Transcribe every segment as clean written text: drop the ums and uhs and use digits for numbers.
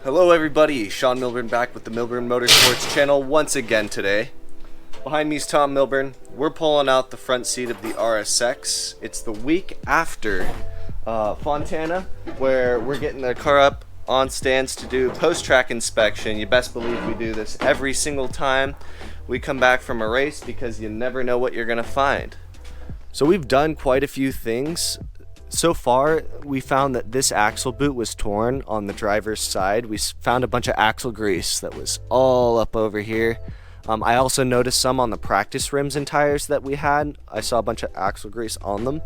Hello everybody, Sean Milburn back with the Milburn Motorsports channel once again today. Behind me is Tom Milburn. We're pulling out the front seat of the RSX. It's the week after Fontana, where we're getting the car up on stands to do post-track inspection. You best believe we do this every single time we come back from a race because you never know what you're gonna find. So we've done quite a few things. So far, we found that this axle boot was torn on the driver's side. We found a bunch of axle grease that was all up over here. I also noticed some on the practice rims and tires that we had. I saw a bunch of axle grease on them.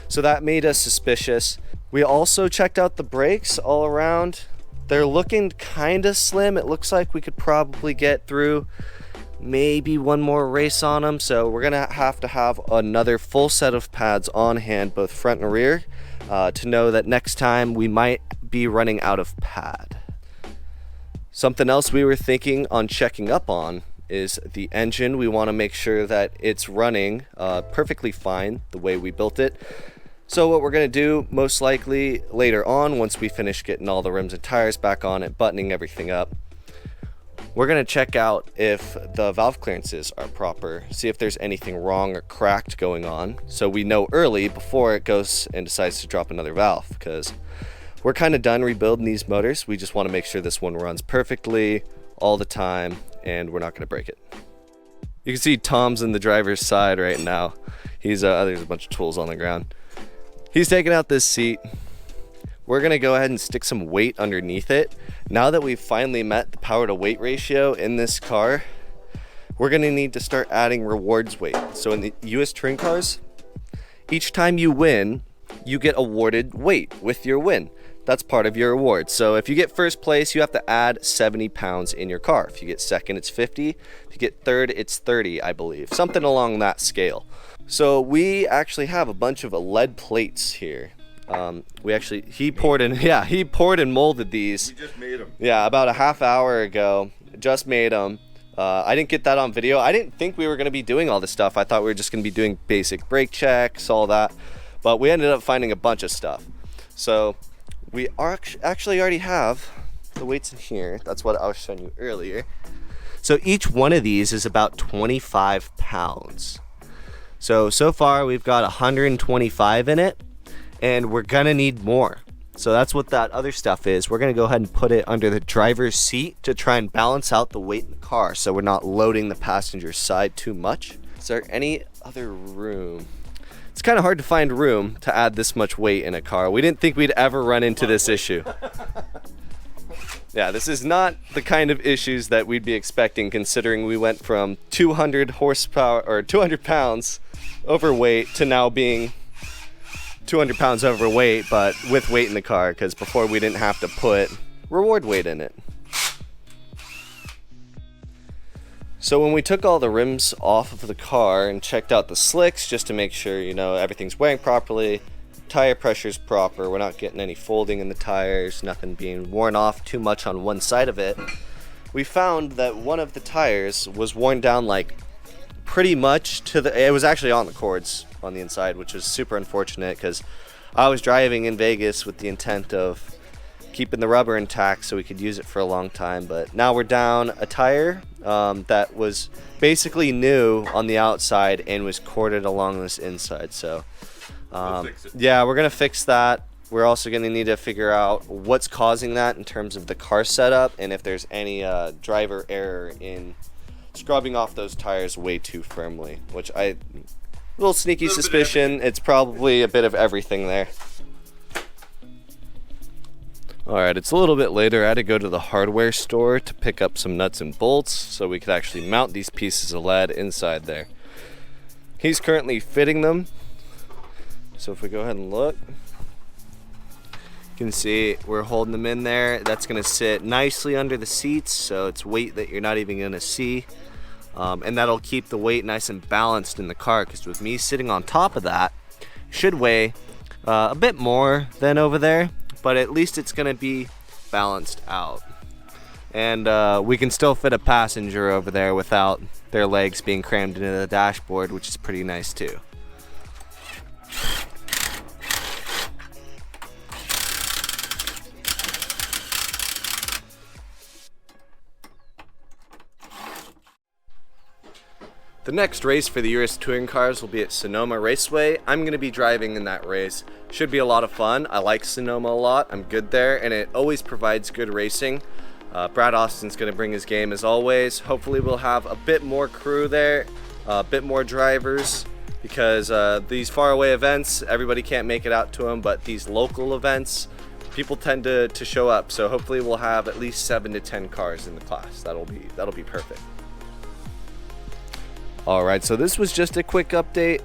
So that made us suspicious. We also checked out the brakes all around. They're looking kind of slim. It looks like we could probably get through maybe one more race on them, so we're gonna have to have another full set of pads on hand, both front and rear, to know that next time we might be running out of pad. Something else we were thinking on checking up on is the engine. We want to make sure that it's running perfectly fine the way we built it. So what we're going to do most likely later on, once we finish getting all the rims and tires back on it, buttoning everything up, we're going to check out if the valve clearances are proper, see if there's anything wrong or cracked going on, so we know early before it goes and decides to drop another valve, because we're kind of done rebuilding these motors. We just want to make sure this one runs perfectly all the time and we're not going to break it. You can see Tom's in the driver's side right now. He's there's a bunch of tools on the ground. He's taking out this seat. We're gonna go ahead and stick some weight underneath it. Now that we've finally met the power to weight ratio in this car, we're gonna need to start adding rewards weight. So in the US touring cars, each time you win, you get awarded weight with your win. That's part of your award. So if you get first place, you have to add 70 pounds in your car. If you get second, it's 50. If you get third, it's 30, I believe. Something along that scale. So we actually have a bunch of lead plates here. He poured and molded these. We just made them. Yeah, about a half hour ago. Just made them. I didn't get that on video. I didn't think we were going to be doing all this stuff. I thought we were just going to be doing basic brake checks, all that. But we ended up finding a bunch of stuff. So we actually already have the weights in here. That's what I was showing you earlier. So each one of these is about 25 pounds. So far we've got 125 in it. And we're gonna need more. So that's what that other stuff is. We're gonna go ahead and put it under the driver's seat to try and balance out the weight in the car so we're not loading the passenger side too much. Is there any other room? It's kind of hard to find room to add this much weight in a car. We didn't think we'd ever run into this issue. Yeah, this is not the kind of issues that we'd be expecting, considering we went from 200 horsepower or 200 pounds overweight to now being 200 pounds overweight, but with weight in the car, because before we didn't have to put reward weight in it. So when we took all the rims off of the car and checked out the slicks just to make sure, you know, everything's wearing properly, tire pressure's proper, we're not getting any folding in the tires, nothing being worn off too much on one side of it, we found that one of the tires was worn down like pretty much to it was actually on the cords on the inside, which is super unfortunate because I was driving in Vegas with the intent of keeping the rubber intact so we could use it for a long time. But now we're down a tire that was basically new on the outside and was corded along this inside. So we'll fix it. Yeah, we're gonna fix that. We're also gonna need to figure out what's causing that in terms of the car setup and if there's any driver error in scrubbing off those tires way too firmly, which little sneaky suspicion it's probably a bit of everything there. Alright, it's a little bit later. I had to go to the hardware store to pick up some nuts and bolts so we could actually mount these pieces of lead inside there. He's currently fitting them. So if we go ahead and look, you can see we're holding them in there. That's going to sit nicely under the seats, so it's weight that you're not even going to see. And that'll keep the weight nice and balanced in the car, because with me sitting on top of that, should weigh a bit more than over there, but at least it's going to be balanced out. And we can still fit a passenger over there without their legs being crammed into the dashboard, which is pretty nice too. The next race for the US Touring Cars will be at Sonoma Raceway. I'm going to be driving in that race. Should be a lot of fun. I like Sonoma a lot. I'm good there, and it always provides good racing. Brad Austin's going to bring his game as always. Hopefully we'll have a bit more crew there, a bit more drivers, because these faraway events, everybody can't make it out to them, but these local events, people tend to show up. So hopefully we'll have at least 7 to 10 cars in the class. That'll be perfect. Alright, so this was just a quick update.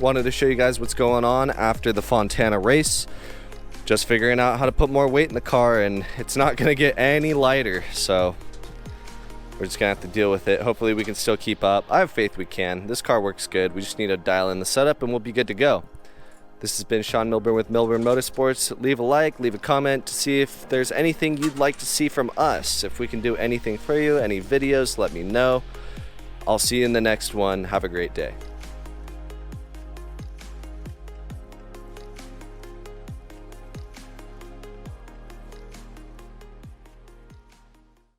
Wanted to show you guys what's going on after the Fontana race. Just figuring out how to put more weight in the car, and it's not going to get any lighter, so we're just going to have to deal with it. Hopefully we can still keep up. I have faith we can. This car works good. We just need to dial in the setup and we'll be good to go. This has been Sean Milburn with Milburn Motorsports. Leave a like, leave a comment to see if there's anything you'd like to see from us. If we can do anything for you, any videos, let me know. I'll see you in the next one. Have a great day.